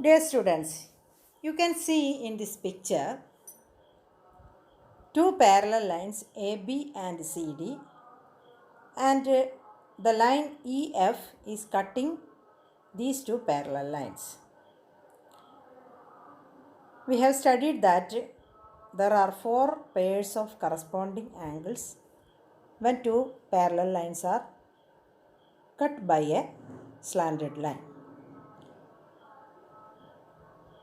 Dear students, you can see in this picture two parallel lines AB and CD, and the line EF is cutting these two parallel lines. We have studied that there are four pairs of corresponding angles when two parallel lines are cut by a slanted line.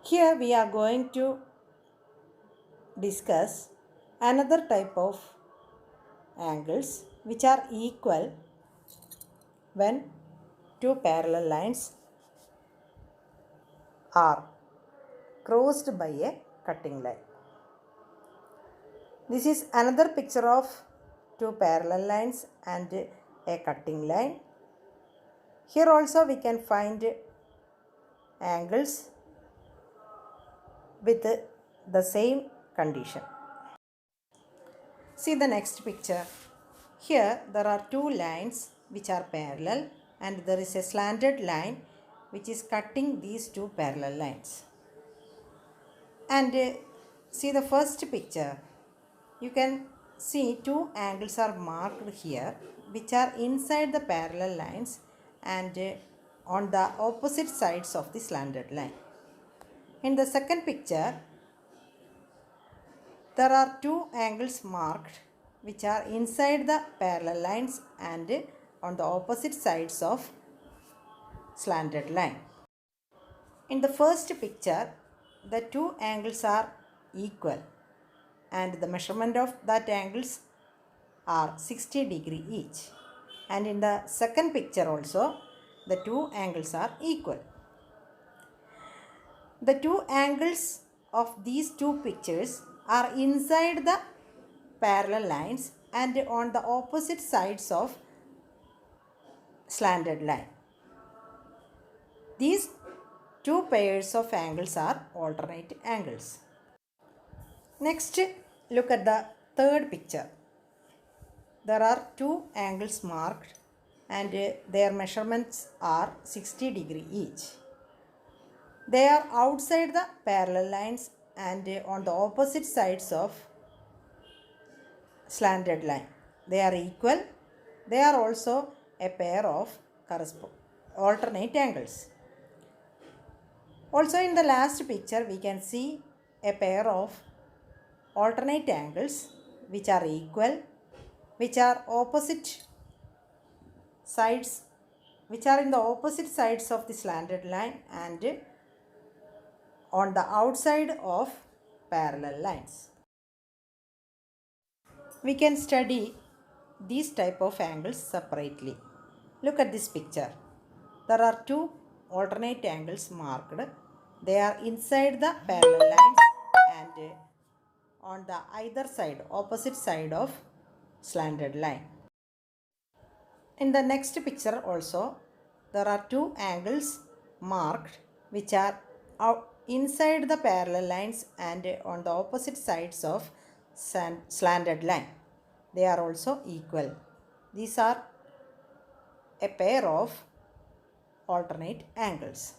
Here we are going to discuss another type of angles which are equal when two parallel lines are crossed by a cutting line. This is another picture of two parallel lines and a cutting line. Here also we can find angles with the same condition. See the next picture. Here there are two lines which are parallel and there is a slanted line which is cutting these two parallel lines. And see the first picture. You can see two angles are marked here which are inside the parallel lines and on the opposite sides of the slanted line. In the second picture, there are two angles marked which are inside the parallel lines and on the opposite sides of slanted line. In the first picture, the two angles are equal and the measurement of that angles are 60 degree each. And in the second picture also, the two angles are equal. The two angles of these two pictures are inside the parallel lines and on the opposite sides of slanted line. These two pairs of angles are alternate angles. Next, look at the third picture. There are two angles marked and their measurements are 60 degree each. They are outside the parallel lines and on the opposite sides of slanted line. They are equal. They are also a pair of alternate angles. Also in the last picture we can see a pair of alternate angles which are equal, which are opposite sides, which are in the opposite sides of the slanted line and on the outside of parallel lines. We can study these type of angles separately. Look at this picture. There are two alternate angles marked. They are inside the parallel lines and on the either side, opposite side of slanted line. In the next picture also, there are two angles marked which are inside the parallel lines and on the opposite sides of slanted line. They are also equal. These are a pair of alternate angles.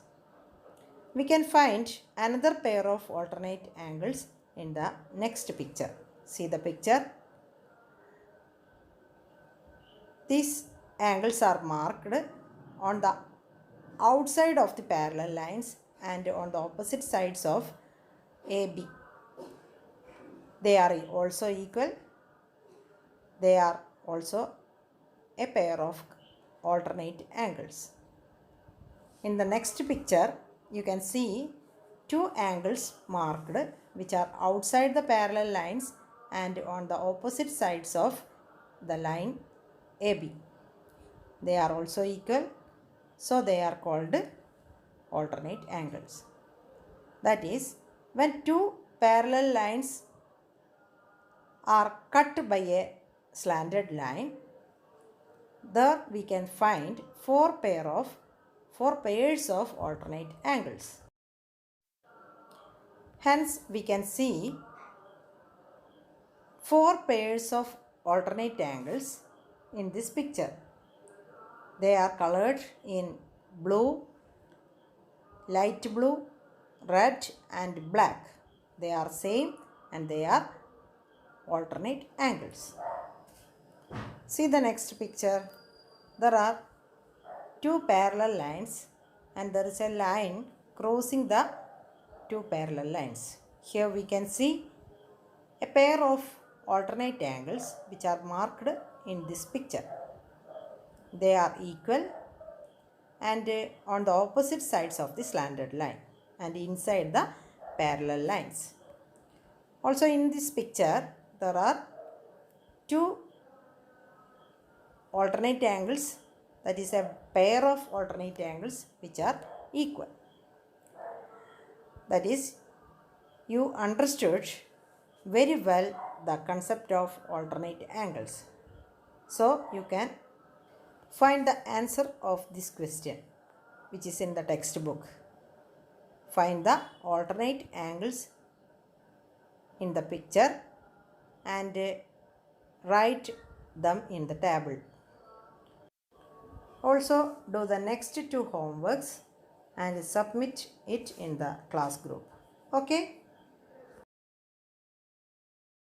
We can find another pair of alternate angles in the next picture. See the picture. These angles are marked on the outside of the parallel lines and on the opposite sides of AB. They are also equal. They are also a pair of alternate angles. In the next picture, you can see two angles marked which are outside the parallel lines and on the opposite sides of the line AB. They are also equal, so they are called alternate angles. That is, when two parallel lines are cut by a slanted line, there we can find four pairs of alternate angles. Hence, we can see four pairs of alternate angles in this picture. They are colored in blue, light blue, red and black. They are same and they are alternate angles. See the next picture. There are two parallel lines and there is a line crossing the two parallel lines. Here we can see a pair of alternate angles which are marked in this picture. They are equal and on the opposite sides of the slanted line and inside the parallel lines. Also in this picture there are two alternate angles, that is a pair of alternate angles which are equal. That is, you understood very well the concept of alternate angles. So you can find the answer of this question which is in the textbook. Find the alternate angles in the picture and write them in the table. Also do the next two homeworks and submit it in the class group. Okay.